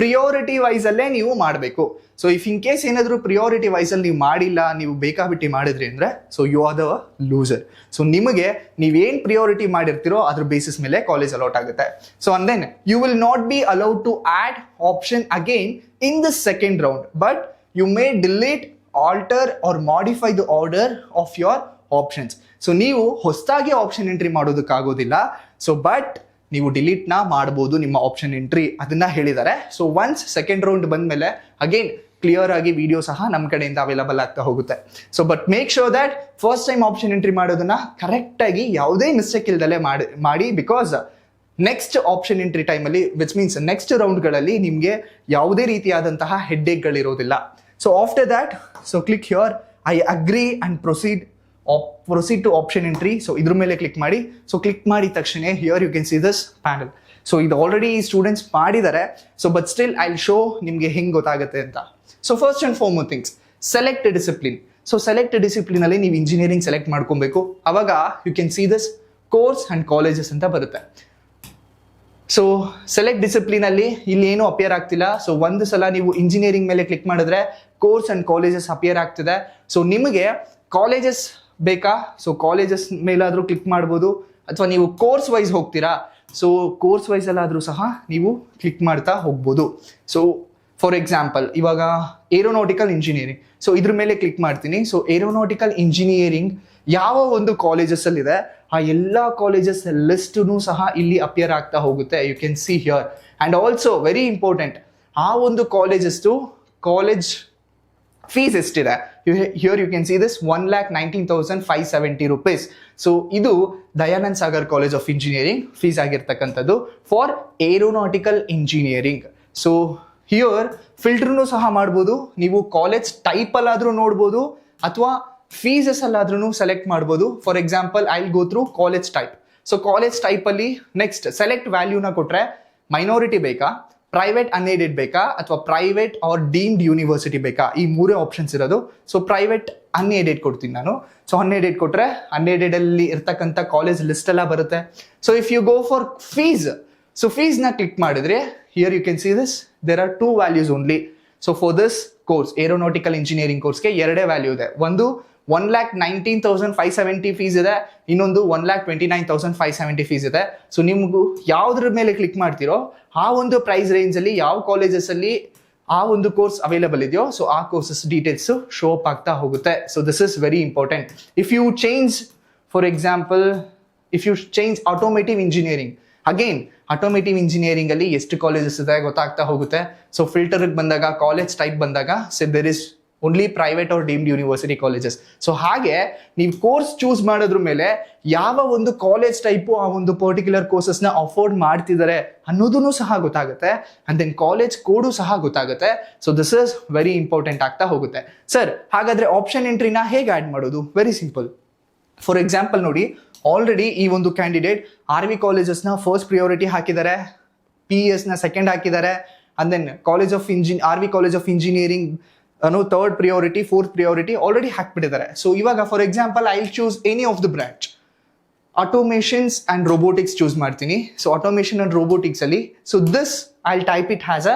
[SPEAKER 1] ಪ್ರಿಯಾರಿಟಿ ವೈಸಲ್ಲೇ ನೀವು ಮಾಡಬೇಕು. ಸೊ ಇಫ್ ಇನ್ ಕೇಸ್ ಏನಾದರೂ ಪ್ರಿಯಾರಿಟಿ ವೈಸಲ್ಲಿ ನೀವು ಮಾಡಿಲ್ಲ, ನೀವು ಬೇಕಾಬಿಟ್ಟು ಮಾಡಿದ್ರಿ ಅಂದರೆ so you are the loser. So ನಿಮಗೆ ನೀವೇನು ಪ್ರಿಯಾರಿಟಿ ಮಾಡಿರ್ತೀರೋ ಅದ್ರ ಬೇಸಿಸ್ ಮೇಲೆ ಕಾಲೇಜ್ ಅಲಾಟ್ ಆಗುತ್ತೆ. So and then you will not be allowed to add option again in the second round, but you may delete, alter or modify the order of your options. So ನೀವು ಹೊಸದಾಗಿ option entry ಮಾಡೋದಕ್ಕಾಗೋದಿಲ್ಲ. So but ನೀವು ಡಿಲೀಟ್ನ ಮಾಡ್ಬೋದು ನಿಮ್ಮ option entry, ಅದನ್ನ ಹೇಳಿದ್ದಾರೆ. So once second round ಬಂದ್ಮೇಲೆ ಅಗೇನ್ ಕ್ಲಿಯರ್ ಆಗಿ ವಿಡಿಯೋ ಸಹ ನಮ್ಮ ಕಡೆಯಿಂದ ಅವೈಲಬಲ್ ಆಗ್ತಾ ಹೋಗುತ್ತೆ. So but make sure that first time option entry ಮಾಡೋದನ್ನ ಕರೆಕ್ಟ್ ಆಗಿ ಯಾವುದೇ ಮಿಸ್ಟೇಕ್ ಇಲ್ದಲೆ ಮಾಡಿ. ಬಿಕಾಸ್ ನೆಕ್ಸ್ಟ್ ಆಪ್ಷನ್ ಎಂಟ್ರಿ ಟೈಮಲ್ಲಿ ವಿಚ್ ಮೀನ್ಸ್ ನೆಕ್ಸ್ಟ್ ರೌಂಡ್ಗಳಲ್ಲಿ ನಿಮಗೆ ಯಾವುದೇ ರೀತಿಯಾದಂತಹ ಹೆಡ್ಡೇಕ್ಗಳಿರೋದಿಲ್ಲ. So after that so click here I agree and proceed to option entry. So ಇದ್ರ ಮೇಲೆ ಕ್ಲಿಕ್ ಮಾಡಿ. ಸೊ ಕ್ಲಿಕ್ ಮಾಡಿದ ತಕ್ಷಣ here you can see this panel. So ಇದು ಆಲ್ರೆಡಿ ಸ್ಟೂಡೆಂಟ್ಸ್ ಮಾಡಿದ್ದಾರೆ. So but still I will show ನಿಮಗೆ ಹೆಂಗೆ ಗೊತ್ತಾಗುತ್ತೆ ಅಂತ. So first and foremost things, select discipline. So select discipline ಅಲ್ಲಿ ನೀವು ಇಂಜಿನಿಯರಿಂಗ್ ಸೆಲೆಕ್ಟ್ ಮಾಡ್ಕೊಬೇಕು. ಅವಾಗ you can see this course and colleges ಅಂತ ಬರುತ್ತೆ. ಸೊ ಸೆಲೆಕ್ಟ್ ಡಿಸಿಪ್ಲಿನ್ ಅಲ್ಲಿ ಇಲ್ಲಿ ಏನು ಅಪಿಯರ್ ಆಗ್ತಿಲ್ಲ. ಸೊ ಒಂದು ಸಲ ನೀವು ಇಂಜಿನಿಯರಿಂಗ್ ಮೇಲೆ ಕ್ಲಿಕ್ ಮಾಡಿದ್ರೆ ಕೋರ್ಸ್ ಅಂಡ್ ಕಾಲೇಜಸ್ ಅಪಿಯರ್ ಆಗ್ತಿದೆ. ಸೊ ನಿಮಗೆ ಕಾಲೇಜಸ್ ಬೇಕಾ, ಸೊ ಕಾಲೇಜಸ್ ಮೇಲಾದ್ರೂ ಕ್ಲಿಕ್ ಮಾಡ್ಬೋದು. ಅಥವಾ ನೀವು ಕೋರ್ಸ್ ವೈಸ್ ಹೋಗ್ತೀರಾ, ಸೊ ಕೋರ್ಸ್ ವೈಸ್ ಅಲ್ಲಾದ್ರೂ ಸಹ ನೀವು ಕ್ಲಿಕ್ ಮಾಡ್ತಾ ಹೋಗ್ಬೋದು. ಸೊ ಫಾರ್ ಎಕ್ಸಾಂಪಲ್ ಇವಾಗ ಏರೋನಾಟಿಕಲ್ ಇಂಜಿನಿಯರಿಂಗ್, ಸೊ ಇದ್ರ ಮೇಲೆ ಕ್ಲಿಕ್ ಮಾಡ್ತೀನಿ. ಸೊ ಏರೋನಾಟಿಕಲ್ ಇಂಜಿನಿಯರಿಂಗ್ ಯಾವ ಒಂದು ಕಾಲೇಜಸ್ ಅಲ್ಲಿ ಇದೆ ಆ ಎಲ್ಲ ಕಾಲೇಜಸ್ ಲಿಸ್ಟು ಸಹ ಇಲ್ಲಿ ಅಪಿಯರ್ ಆಗ್ತಾ ಹೋಗುತ್ತೆ. You can see here. And also very important, ಆ ಒಂದು ಕಾಲೇಜಸ್ದು ಕಾಲೇಜ್ ಫೀಸ್ ಎಷ್ಟಿದೆ. Here you can see this 1,19,570 rupees. So ಇದು Dayanand Sagar college of engineering fees ಆಗಿರ್ತಕ್ಕಂಥದ್ದು for aeronautical engineering. So here ಫಿಲ್ಟರ್ನು ಸಹ ಮಾಡ್ಬೋದು. ನೀವು ಕಾಲೇಜ್ ಟೈಪ್ ಅಲ್ಲಾದ್ರೂ ನೋಡ್ಬೋದು ಅಥವಾ ಫೀಸಸ್ ಅಲ್ಲಾದ್ರೂ ಸೆಲೆಕ್ಟ್ ಮಾಡ್ಬೋದು. For example I will go through college type. So college type ಅಲ್ಲಿ ನೆಕ್ಸ್ಟ್ ಸೆಲೆಕ್ಟ್ ವ್ಯಾಲ್ಯೂನ ಕೊಟ್ರೆ ಮೈನಾರಿಟಿ ಬೇಕಾ, ಪ್ರೈವೇಟ್ ಅನ್ಏಡೆಡ್ ಬೇಕಾ ಅಥವಾ ಪ್ರೈವೇಟ್ ಆರ್ ಡೀಮ್ಡ್ ಯೂನಿವರ್ಸಿಟಿ ಬೇಕಾ, ಈ ಮೂರೇ ಆಪ್ಷನ್ಸ್ ಇರೋದು. ಸೊ ಪ್ರೈವೇಟ್ ಅನ್ಏಡೆಡ್ ಕೊಡ್ತೀನಿ ನಾನು. ಸೊ ಅನ್ಏಡೆಡ್ ಕೊಟ್ರೆ ಅನ್ಏಡೆಡ್ ಅಲ್ಲಿ ಇರ್ತಕ್ಕಂಥ ಕಾಲೇಜ್ ಲಿಸ್ಟ್ ಎಲ್ಲ ಬರುತ್ತೆ. So if you go for fees, so ಫೀಸ್ನ ಕ್ಲಿಕ್ ಮಾಡಿದ್ರೆ here you can see this there are 2 values only. So for this course aeronautical engineering ಕೋರ್ಸ್ಗೆ 2 ವ್ಯಾಲ್ಯೂ ಇದೆ. ಒಂದು 1,19,570 ಫೀಸ್ ಇದೆ, ಇನ್ನೊಂದು 1,29,570 ಫೀಸ್ ಇದೆ. ಸೊ ನಿಮಗೂ ಯಾವ್ದ್ರ ಮೇಲೆ ಕ್ಲಿಕ್ ಮಾಡ್ತೀರೋ ಆ ಒಂದು ಪ್ರೈಸ್ ರೇಂಜ್ ಅಲ್ಲಿ ಯಾವ ಕಾಲೇಜಸ್ ಅಲ್ಲಿ ಆ ಒಂದು ಕೋರ್ಸ್ ಅವೈಲಬಲ್ ಇದೆಯೋ ಸೊ ಆ ಕೋರ್ಸಸ್ ಡೀಟೇಲ್ಸ್ ಶೋ ಅಪ್ ಆಗ್ತಾ ಹೋಗುತ್ತೆ. So this is very important. If you change for example if you change automotive engineering, again automotive engineering ಅಲ್ಲಿ ಎಷ್ಟು ಕಾಲೇಜಸ್ ಇದೆ ಗೊತ್ತಾಗ್ತಾ ಹೋಗುತ್ತೆ. ಸೊ ಫಿಲ್ಟರ್ಗೆ ಬಂದಾಗ ಕಾಲೇಜ್ ಟೈಪ್ ಬಂದಾಗ so there is only private or deemed university colleges. So ಹಾಗೆ ನೀವು ಕೋರ್ಸ್ ಚೂಸ್ ಮಾಡೋದ್ರ ಮೇಲೆ ಯಾವ ಒಂದು ಕಾಲೇಜ್ ಟೈಪು ಆ ಒಂದು ಪರ್ಟಿಕ್ಯುಲರ್ ಕೋರ್ಸಸ್ನ ಅಫೋರ್ಡ್ ಮಾಡ್ತಿದ್ದಾರೆ ಅನ್ನೋದೂ ಸಹ ಗೊತ್ತಾಗುತ್ತೆ. ಅಂಡ್ ದೆನ್ ಕಾಲೇಜ್ ಕೋಡು ಸಹ ಗೊತ್ತಾಗುತ್ತೆ. So this is very important ಆಗ್ತಾ ಹೋಗುತ್ತೆ. ಸರ್ ಹಾಗಾದ್ರೆ ಆಪ್ಷನ್ ಎಂಟ್ರಿನ ಹೇಗೆ ಆ್ಯಡ್ ಮಾಡೋದು? Very simple. ಫಾರ್ ಎಕ್ಸಾಂಪಲ್ ನೋಡಿ, ಆಲ್ರೆಡಿ ಈ ಒಂದು ಕ್ಯಾಂಡಿಡೇಟ್ RV ಕಾಲೇಜಸ್ನ ಫಸ್ಟ್ ಪ್ರಿಯಾರಿಟಿ ಹಾಕಿದ್ದಾರೆ, PES ನ ಸೆಕೆಂಡ್ ಹಾಕಿದ್ದಾರೆ, and then RV college of engineering third priority, fourth priority already ಹಾಕ್ಬಿಟ್ಟಿದ್ದಾರೆ. ಸೊ ಇವಾಗ for example I will choose any of the branch. Automations and robotics choose ಮಾಡ್ತೀನಿ. So automation and robotics ಅಲ್ಲಿ so this I will type it has a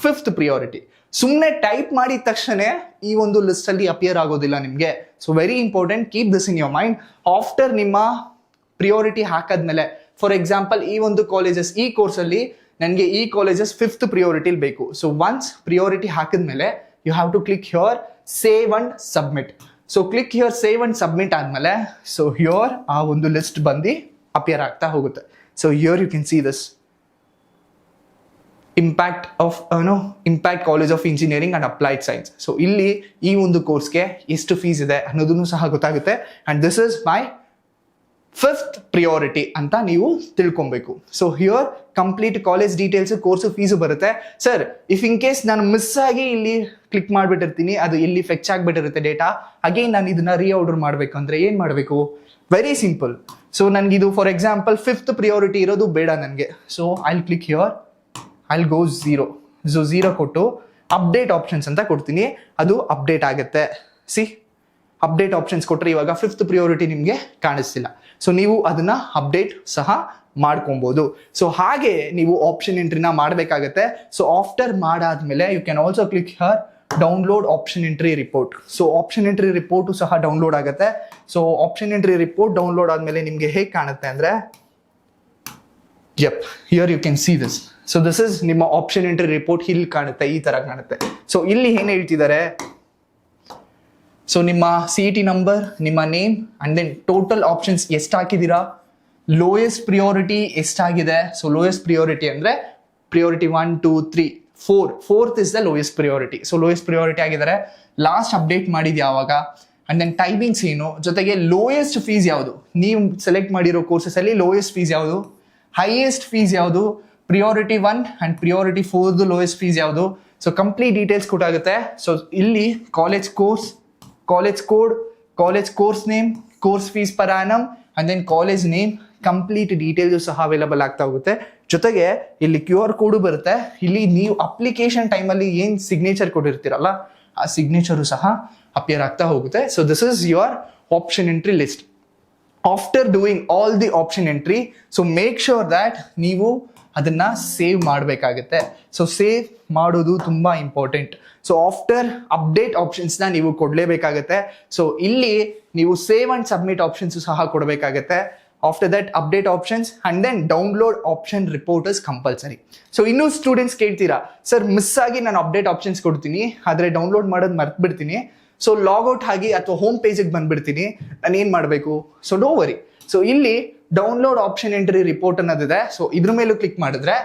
[SPEAKER 1] 5th priority. ಸುಮ್ಮನೆ type ಮಾಡಿದ ತಕ್ಷಣ ಈ ಒಂದು list ಅಲ್ಲಿ ಅಪಿಯರ್ ಆಗೋದಿಲ್ಲ ನಿಮಗೆ. So very important, keep this in your mind. After ನಿಮ್ಮ ಪ್ರಿಯಾರಿಟಿ ಹಾಕಾದ್ಮೇಲೆ ಫಾರ್ ಎಕ್ಸಾಂಪಲ್ ಈ ಒಂದು ಕಾಲೇಜಸ್ ಈ ಕೋರ್ಸ್ ಅಲ್ಲಿ ನನಗೆ ಈ ಕಾಲೇಜಸ್ 5th ಪ್ರಿಯಾರಿಟಿಲಿ ಬೇಕು. ಸೊ ಒನ್ಸ್ ಪ್ರಿಯಾರಿಟಿ ಹಾಕಿದ್ಮೇಲೆ you have to click here save and submit. So click here save and submit ಆದ್ಮೇಲೆ so here ಆ ಒಂದು ಲಿಸ್ಟ್ ಬಂದು ಅಪಿಯರ್ ಆಗ್ತಾ ಹೋಗುತ್ತೆ. So here you can see this impact college of engineering and applied science. So ಇಲ್ಲಿ ಈ ಒಂದು ಕೋರ್ಸ್ಗೆ ಎಷ್ಟು ಫೀಸ್ ಇದೆ ಅನ್ನೋದನ್ನು ಸಹ ಗೊತ್ತಾಗುತ್ತೆ. And this is my 5th priority ಅಂತ ನೀವು ತಿಳ್ಕೊಬೇಕು. So here complete college details, course fees ಬರುತ್ತೆ. ಸರ್ ಇಫ್ ಇನ್ ಕೇಸ್ ನಾನು ಮಿಸ್ ಆಗಿ ಇಲ್ಲಿ ಕ್ಲಿಕ್ ಮಾಡಿಬಿಟ್ಟಿರ್ತೀನಿ, ಅದು ಇಲ್ಲಿ ಫೆಚ್ ಆಗಿಬಿಟ್ಟಿರುತ್ತೆ ಡೇಟಾ, ಅಗೇನ್ ನಾನು ಇದನ್ನ ರೀಆರ್ಡರ್ ಮಾಡಬೇಕಂದ್ರೆ ಏನು ಮಾಡಬೇಕು? Very simple. ಸೊ ನನಗಿದು ಫಾರ್ ಎಕ್ಸಾಂಪಲ್ 5th ಪ್ರಿಯಾರಿಟಿ ಇರೋದು ಬೇಡ ನನಗೆ. So I will click here, I will go 0. So 0 ಕೊಟ್ಟು ಅಪ್ಡೇಟ್ ಆಪ್ಷನ್ಸ್ ಅಂತ ಕೊಡ್ತೀನಿ, ಅದು ಅಪ್ಡೇಟ್ ಆಗುತ್ತೆ. ಸಿ ಅಪ್ಡೇಟ್ ಆಪ್ಷನ್ಸ್ ಕೊಟ್ಟರೆ ಇವಾಗ 5th ಪ್ರಿಯಾರಿಟಿ ನಿಮಗೆ ಕಾಣಿಸ್ತಿಲ್ಲ. ಸೊ ನೀವು ಅದನ್ನ ಅಪ್ಡೇಟ್ ಸಹ ಮಾಡ್ಕೊಬಹುದು. ಸೊ ಹಾಗೆ ನೀವು ಆಪ್ಷನ್ ಎಂಟ್ರಿನ ಮಾಡಬೇಕಾಗತ್ತೆ. ಸೊ ಆಫ್ಟರ್ ಮಾಡಾದ್ಮೇಲೆ you can also click here download option entry report. So option entry report ಸಹ ಡೌನ್ಲೋಡ್ ಆಗುತ್ತೆ. So option entry report download ಆದ್ಮೇಲೆ ನಿಮಗೆ ಹೇಗೆ ಕಾಣುತ್ತೆ ಅಂದ್ರೆ here you can see this. So this is ನಿಮ್ಮ ಆಪ್ಷನ್ ಎಂಟ್ರಿ ರಿಪೋರ್ಟ್. ಇಲ್ಲಿ ಕಾಣುತ್ತೆ, ಈ ತರ ಕಾಣುತ್ತೆ. ಸೊ ಇಲ್ಲಿ ಏನ್ ಹೇಳ್ತಿದ್ದಾರೆ, ಸೊ ನಿಮ್ಮ CET ನಂಬರ್, ನಿಮ್ಮ name and then total options ಎಷ್ಟು ಹಾಕಿದ್ದೀರಾ, ಲೋಯೆಸ್ಟ್ ಪ್ರಿಯಾರಿಟಿ ಎಷ್ಟಾಗಿದೆ. ಸೊ ಲೋಯೆಸ್ಟ್ ಪ್ರಿಯಾರಿಟಿ ಅಂದರೆ priority 1 2 3 4th is the lowest priority. So lowest priority ಆಗಿದ್ದಾರೆ. ಲಾಸ್ಟ್ ಅಪ್ಡೇಟ್ ಮಾಡಿದ್ದು ಯಾವಾಗ, ಅಂಡ್ ದೆನ್ ಟೈಮಿಂಗ್ಸ್ ಏನು, ಜೊತೆಗೆ ಲೋಯೆಸ್ಟ್ ಫೀಸ್ ಯಾವುದು, ನೀವು ಸೆಲೆಕ್ಟ್ ಮಾಡಿರೋ ಕೋರ್ಸಸ್ ಅಲ್ಲಿ ಲೋಯೆಸ್ಟ್ ಫೀಸ್ ಯಾವುದು, ಹೈಯೆಸ್ಟ್ ಫೀಸ್ ಯಾವುದು, priority 1 and priority 4 lowest fees ಯಾವುದು. ಸೊ ಕಂಪ್ಲೀಟ್ ಡೀಟೇಲ್ಸ್ ಕೊಟ್ಟಾಗುತ್ತೆ. ಸೊ ಇಲ್ಲಿ college course, college code, college course name, course fees per annum and then college name, complete details ಸಹ available ಆಗ್ತಾ ಹೋಗುತ್ತೆ. ಜೊತೆಗೆ ಇಲ್ಲಿ QR ಕೋಡು ಬರುತ್ತೆ. ಇಲ್ಲಿ ನೀವು ಅಪ್ಲಿಕೇಶನ್ ಟೈಮಲ್ಲಿ ಏನು ಸಿಗ್ನೇಚರ್ ಕೊಟ್ಟಿರ್ತೀರಲ್ಲ ಆ ಸಿಗ್ನೇಚರು ಸಹ ಅಪಿಯರ್ ಆಗ್ತಾ ಹೋಗುತ್ತೆ. So this is your option entry list. After doing all the option entry, so make sure that ನೀವು ಅದನ್ನ ಸೇವ್ ಮಾಡಬೇಕಾಗುತ್ತೆ. ಸೊ ಸೇವ್ ಮಾಡೋದು ತುಂಬ ಇಂಪಾರ್ಟೆಂಟ್. ಸೊ ಆಫ್ಟರ್ ಅಪ್ಡೇಟ್ ಆಪ್ಷನ್ಸ್ನ ನೀವು ಕೊಡಲೇಬೇಕಾಗತ್ತೆ. ಸೊ ಇಲ್ಲಿ ನೀವು ಸೇವ್ ಅಂಡ್ ಸಬ್ಮಿಟ್ ಆಪ್ಷನ್ಸ್ ಸಹ ಕೊಡಬೇಕಾಗತ್ತೆ. After that update options and then download option report is compulsory. So ಇನ್ನೂ ಸ್ಟೂಡೆಂಟ್ಸ್ ಕೇಳ್ತೀರಾ, ಸರ್ ಮಿಸ್ ಆಗಿ ನಾನು ಅಪ್ಡೇಟ್ ಆಪ್ಷನ್ಸ್ ಕೊಡ್ತೀನಿ ಆದರೆ ಡೌನ್ಲೋಡ್ ಮಾಡೋದು ಮರ್ತು ಬಿಡ್ತೀನಿ, ಸೊ ಲಾಗೌಟ್ ಆಗಿ ಅಥವಾ ಹೋಮ್ ಪೇಜಿಗೆ ಬಂದ್ಬಿಡ್ತೀನಿ, ನಾನು ಏನು ಮಾಡಬೇಕು? So do worry. ಸೊ ಇಲ್ಲಿ ಡೌನ್ಲೋಡ್ ಆಪ್ಷನ್ ಎಂಟ್ರಿ ರಿಪೋರ್ಟ್ ಅನ್ನೋದಿದೆ. ಸೊ ಇದ್ರ ಮೇಲೂ ಕ್ಲಿಕ್ ಮಾಡಿದ್ರೆ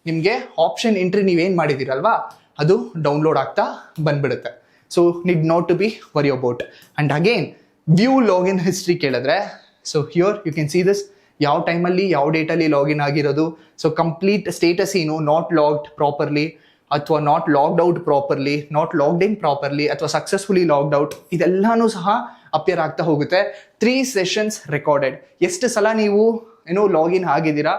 [SPEAKER 1] ನಿಮಗೆ ಆಪ್ಷನ್ ಎಂಟ್ರಿ ನೀವೇನು ಮಾಡಿದ್ದೀರಲ್ವಾ ಅದು ಡೌನ್ಲೋಡ್ ಆಗ್ತಾ ಬಂದ್ಬಿಡುತ್ತೆ. So need not to be worry about. And again view login history ಕೇಳಿದ್ರೆ, so here you can see this, ಯಾವ ಟೈಮಲ್ಲಿ ಯಾವ ಡೇಟಲ್ಲಿ ಲಾಗಿನ್ ಆಗಿರೋದು, ಸೊ ಕಂಪ್ಲೀಟ್ ಸ್ಟೇಟಸ್ ಏನು, ನಾಟ್ ಲಾಗ್ಡ್ ಪ್ರಾಪರ್ಲಿ ಅಥವಾ not logged out properly, not logged in properly ಅಥವಾ successfully logged out, ಇದೆಲ್ಲಾನು ಸಹ ಅಪಿಯರ್ ಆಗ್ತಾ ಹೋಗುತ್ತೆ. 3 ಸೆಷನ್ಸ್ ರೆಕಾರ್ಡೆಡ್, ಎಷ್ಟು ಸಲ ನೀವು ಲಾಗಿನ್ ಆಗಿದ್ದೀರಾ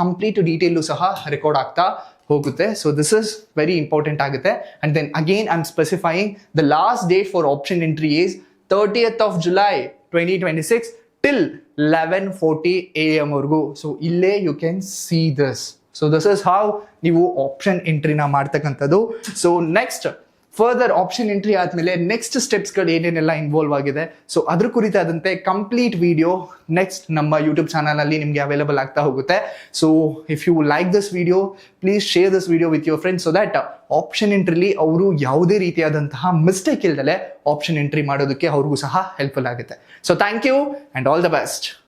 [SPEAKER 1] ಕಂಪ್ಲೀಟ್ ಡೀಟೇಲು ಸಹ ರೆಕಾರ್ಡ್ ಆಗ್ತಾ ಹೋಗುತ್ತೆ. So this is very important ಆಗುತ್ತೆ. And then again I am specifying the last date for option entry is 30th of July 2026 till 11:40 AM ವರೆಗೂ. ಸೊ ಇಲ್ಲೇ you can see this. So this is how ನೀವು option ಎಂಟ್ರಿನ ಮಾಡ್ತಕ್ಕಂಥದ್ದು. So next further option entry ಆದಮೇಲೆ next ಸ್ಟೆಪ್ಸ್ಗಳು ಏನೇನೆಲ್ಲ involve ಆಗಿದೆ, so ಅದ್ರ ಕುರಿತಾದಂತೆ ಕಂಪ್ಲೀಟ್ ವಿಡಿಯೋ ನೆಕ್ಸ್ಟ್ ನಮ್ಮ ಯೂಟ್ಯೂಬ್ ಚಾನಲಲ್ಲಿ ನಿಮಗೆ ಅವೈಲಬಲ್ ಆಗ್ತಾ ಹೋಗುತ್ತೆ. So if you like this video, please share this video with your friends, so that option ಎಂಟ್ರಿಲಿ ಅವರು ಯಾವುದೇ ರೀತಿಯಾದಂತಹ ಮಿಸ್ಟೇಕ್ ಇಲ್ದಲೆ ಆಪ್ಷನ್ ಎಂಟ್ರಿ ಮಾಡೋದಕ್ಕೆ ಅವ್ರಿಗೂ ಸಹ ಹೆಲ್ಪ್ಫುಲ್ ಆಗುತ್ತೆ. So thank you and all the best.